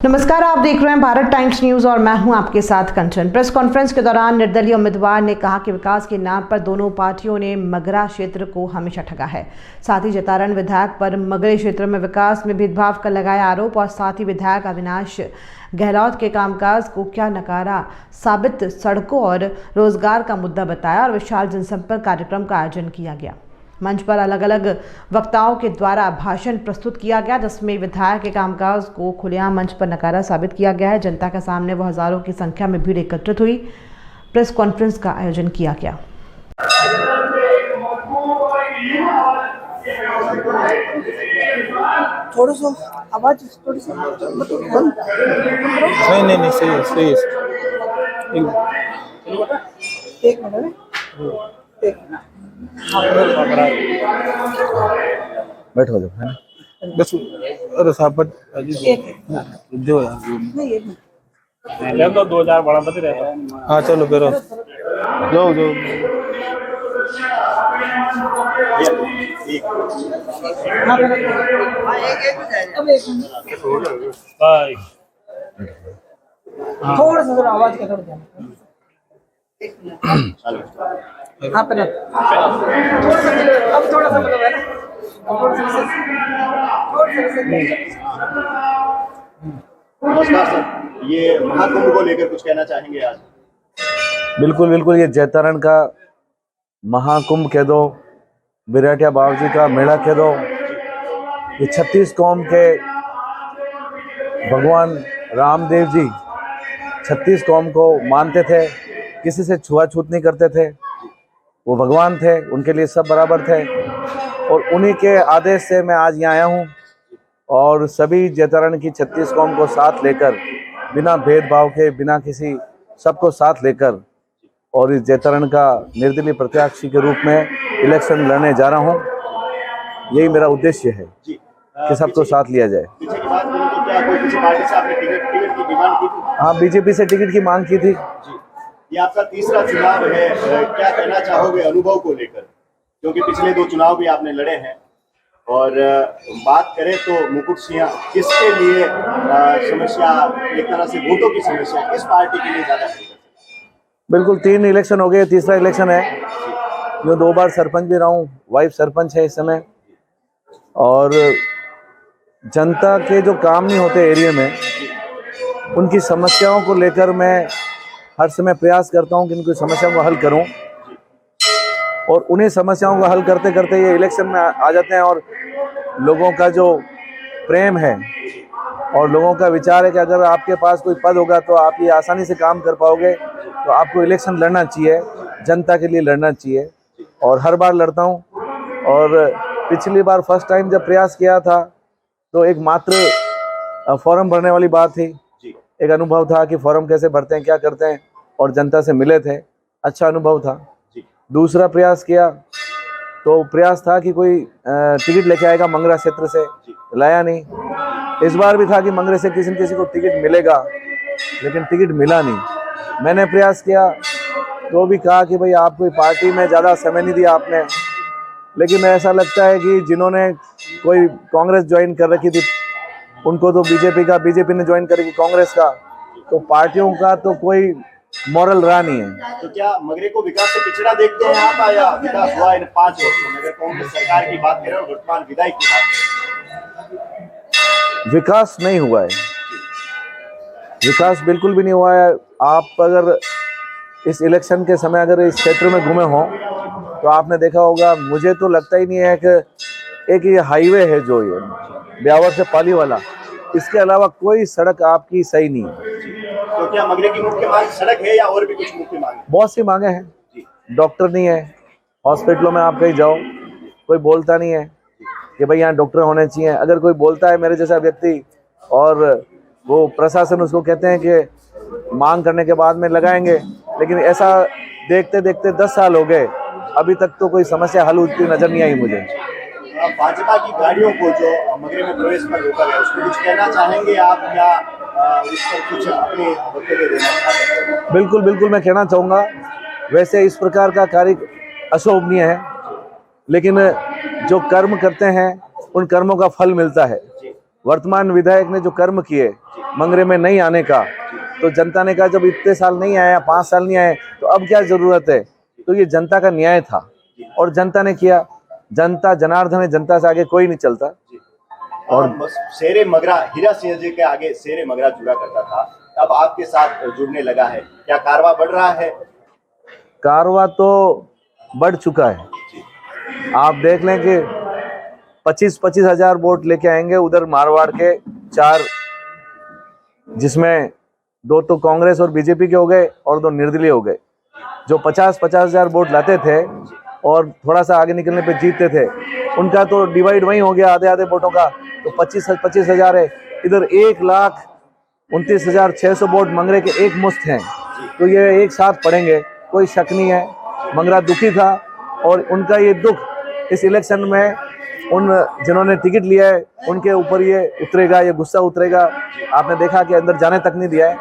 नमस्कार, आप देख रहे हैं भारत टाइम्स न्यूज और मैं हूं आपके साथ कंचन। प्रेस कॉन्फ्रेंस के दौरान निर्दलीय उम्मीदवार ने कहा कि विकास के नाम पर दोनों पार्टियों ने मगरा क्षेत्र को हमेशा ठगा है। साथ ही जतारण विधायक पर मगरे क्षेत्र में विकास में भेदभाव का लगाया आरोप और साथ ही विधायक अविनाश गहलोत के कामकाज को क्या नकारा साबित सड़कों और रोजगार का मुद्दा बताया और विशाल जनसंपर्क कार्यक्रम का आयोजन किया गया। मंच पर अलग अलग वक्ताओं के द्वारा भाषण प्रस्तुत किया गया, जिसमें विधायक के कामकाज को खुलेआम मंच पर नकारा साबित किया गया है। जनता के सामने वो हजारों की संख्या में भीड़ एकत्रित हुई। प्रेस कॉन्फ्रेंस का आयोजन किया गया। थोड़ा सा आवाज थोड़ी सी नहीं सही है एक मिनट बैठो जब है ना बस। अरे साहब दो यार नहीं तो 2000 बड़ा बता रहता। हाँ चलो फिर जाओ भाई थोड़ा सा जरा आवाज का थोड़ा ध्यान। हाँ पहले अब थोड़ा सा मतलब है ना, नमस्कार सर, ये महाकुंभ को लेकर कुछ कहना चाहेंगे आज? बिल्कुल ये जैतारण का महाकुंभ कह दो, बिराटिया बाबूजी का मेला कह दो। ये 36 कौम के भगवान रामदेव जी 36 कौम को मानते थे, किसी से छुआछूत नहीं करते थे। वो भगवान थे, उनके लिए सब बराबर थे और उन्हीं के आदेश से मैं आज यहाँ आया हूँ और सभी जैतारण की 36 कौम को साथ लेकर, बिना भेदभाव के, बिना किसी, सबको साथ लेकर और इस जैतारण का निर्दलीय प्रत्याशी के रूप में इलेक्शन लड़ने जा रहा हूँ। यही मेरा उद्देश्य है कि सबको साथ लिया जाए। पीछे की बात करूं तो क्या कोई किसी पार्टी से आपने टिकट की डिमांड की थी? हाँ, बीजेपी से टिकट की मांग की थी। ये आपका तीसरा चुनाव है, क्या कहना चाहोगे अनुभव को लेकर? क्योंकि पिछले 2 चुनाव भी आपने लड़े हैं और बात करें तो मुकुट सिंह किसके लिए समस्या, एक तरह से वोटों की समस्या किस पार्टी के लिए ज्यादा है? बिल्कुल 3 इलेक्शन हो गए, तीसरा इलेक्शन है। जो 2 बार सरपंच भी रहा हूँ, वाइफ सरपंच है इस समय। और जनता के जो काम नहीं होते एरिया में, उनकी समस्याओं को लेकर मैं हर समय प्रयास करता हूं कि उनकी समस्याओं को हल करूं और उन्हीं समस्याओं को हल करते करते ये इलेक्शन में आ जाते हैं। और लोगों का जो प्रेम है और लोगों का विचार है कि अगर आपके पास कोई पद होगा तो आप ये आसानी से काम कर पाओगे, तो आपको इलेक्शन लड़ना चाहिए, जनता के लिए लड़ना चाहिए। और हर बार लड़ता हूँ। और पिछली बार फर्स्ट टाइम जब प्रयास किया था तो एक मात्र फॉर्म भरने वाली बात थी। एक अनुभव था कि फॉर्म कैसे भरते हैं, क्या करते हैं, और जनता से मिले थे, अच्छा अनुभव था। दूसरा प्रयास किया तो प्रयास था कि कोई टिकट लेके आएगा मंगरा क्षेत्र से, लाया नहीं। इस बार भी था कि मंगरे से किसी न किसी को टिकट मिलेगा, लेकिन टिकट मिला नहीं। मैंने प्रयास किया तो भी कहा कि भाई आप कोई पार्टी में ज़्यादा समय नहीं दिया आपने। लेकिन ऐसा लगता है कि जिन्होंने कोई कांग्रेस ज्वाइन कर रखी थी उनको तो बीजेपी ने ज्वाइन करेगी कांग्रेस का, तो पार्टियों का तो कोई मॉरल रहा नहीं है। तो क्या मगरे को विकास से पिछड़ा देखते हैं आप, या विकास हुआ इन 5 वर्षों में? अगर कांग्रेस सरकार की बात करें और वर्तमान विधायक की बात करें, विकास नहीं हुआ है, विकास बिल्कुल भी नहीं हुआ है। आप अगर इस इलेक्शन के समय अगर इस क्षेत्र में घूमे हों तो आपने देखा होगा, मुझे तो लगता ही नहीं है कि एक ये हाईवे है जो ये ब्यावर से पाली वाला, इसके अलावा कोई सड़क आपकी सही नहीं है। तो क्या मगरे की मुख्य मांग सड़क है या और भी कुछ मुख्य मांग है? बहुत सी मांगे हैं। डॉक्टर नहीं है, हॉस्पिटलों में आप कहीं जाओ कोई बोलता नहीं है कि भाई यहाँ डॉक्टर होने चाहिए। अगर कोई बोलता है मेरे जैसा व्यक्ति और वो प्रशासन उसको कहते हैं कि मांग करने के बाद में लगाएंगे, लेकिन ऐसा देखते देखते 10 साल हो गए, अभी तक तो कोई समस्या हल होती नजर नहीं आई मुझे। भाजपा की गाड़ियों को जो मगरे में प्रवेश पर रोका गया, उसको कुछ कहना चाहेंगे आप, या उस पर कुछ अपने वक्तव्य देना चाहते हैं? बिल्कुल मैं कहना चाहूँगा। वैसे इस प्रकार का कार्य अशोभनीय है, लेकिन जो कर्म करते हैं उन कर्मों का फल मिलता है। वर्तमान विधायक ने जो कर्म किए मंगरे में नहीं आने का, तो जनता ने कहा जब इतने साल नहीं आया, 5 साल नहीं आए, तो अब क्या जरूरत है। तो ये जनता का न्याय था और जनता ने किया। जनता जनार्दन है, जनता से आगे कोई नहीं चलता। और शेरे मगरा, हीरा सिंह जी के आगे शेरे मगरा जुड़ा करता था, अब आपके साथ जुड़ने लगा है, क्या कारवा बढ़ रहा है? कारवा तो बढ़ चुका है। आप देख लें कि 25-25 हजार वोट लेके आएंगे उधर मारवाड़ के 4, जिसमें 2 तो कांग्रेस और बीजेपी के हो गए और 2 निर्दलीय हो गए। जो 50-50 हजार वोट लाते थे और थोड़ा सा आगे निकलने पे जीतते थे, उनका तो डिवाइड वही हो गया, आधे आधे वोटों का। तो 25 हजार है, इधर 1,29,600 वोट मंगरे के एक मुश्त हैं, तो ये एक साथ पड़ेंगे, कोई शक नहीं है। मंगरा दुखी था और उनका ये दुख इस इलेक्शन में उन जिन्होंने टिकट लिया है उनके ऊपर ये उतरेगा, ये गुस्सा उतरेगा। आपने देखा कि अंदर जाने तक नहीं दिया है।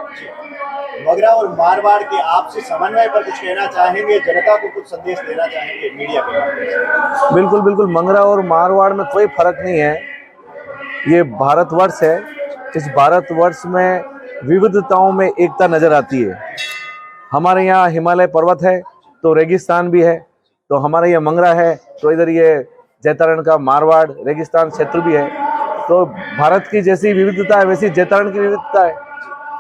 मगरा और मारवाड़ के आपसी समन्वय पर कुछ कहना चाहेंगे, जनता को कुछ संदेश देना चाहेंगे मीडिया के माध्यम से? बिल्कुल बिल्कुल, मंगरा और मारवाड़ में कोई फर्क नहीं है। ये भारतवर्ष है, इस भारतवर्ष में विविधताओं में एकता नजर आती है। हमारे यहाँ हिमालय पर्वत है तो रेगिस्तान भी है, तो हमारा ये मंगरा है तो इधर ये जैतारण का मारवाड़ रेगिस्तान क्षेत्र भी है। तो भारत की जैसी विविधता है वैसी जैतारण की विविधता है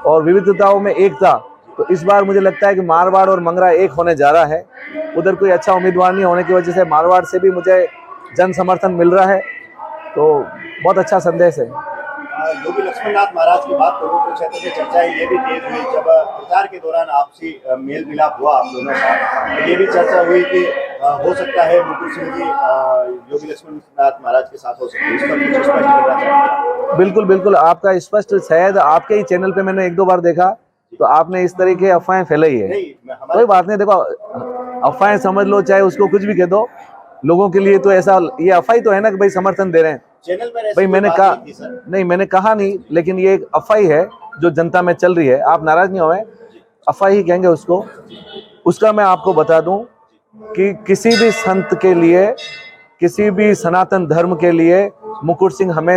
और विविधताओं में एकता। तो इस बार मुझे लगता है कि मारवाड़ और मंगरा एक होने जा रहा है। उधर कोई अच्छा उम्मीदवार नहीं होने की वजह से मारवाड़ से भी मुझे जन समर्थन मिल रहा है, तो बहुत अच्छा संदेश है। योगी लक्ष्मणनाथ महाराज की बात करूं तो क्षेत्र में चर्चा ये भी तेज हुई जब प्रचार के दौरान आपसी मेल मिलाप हुआ आप दोनों का, तो ये भी चर्चा हुई कि हो सकता है मुकुट सिंह जी योगी लक्ष्मणनाथ महाराज के साथ हो सकते हैं। इस पर कुछ स्पष्ट करना चाहेंगे? बिल्कुल बिल्कुल, आपका स्पष्ट, शायद आपके ही चैनल पे मैंने 1-2 बार देखा, तो आपने इस तरह की अफवाहें फैलाई है। कोई बात नहीं, देखो अफवाहें समझ लो, चाहे उसको कुछ भी कह दो, लोगों के लिए तो ऐसा ये अफवाही तो है ना कि भाई समर्थन दे रहे हैं। चैनल पर भाई मैंने कहा नहीं, मैंने कहा नहीं, लेकिन ये एक अफवाही है जो जनता में चल रही है। आप नाराज नहीं होए, अफवाही ही कहेंगे उसको। उसका मैं आपको बता दूं कि किसी भी संत के लिए, किसी भी सनातन धर्म के लिए मुकुट सिंह हमें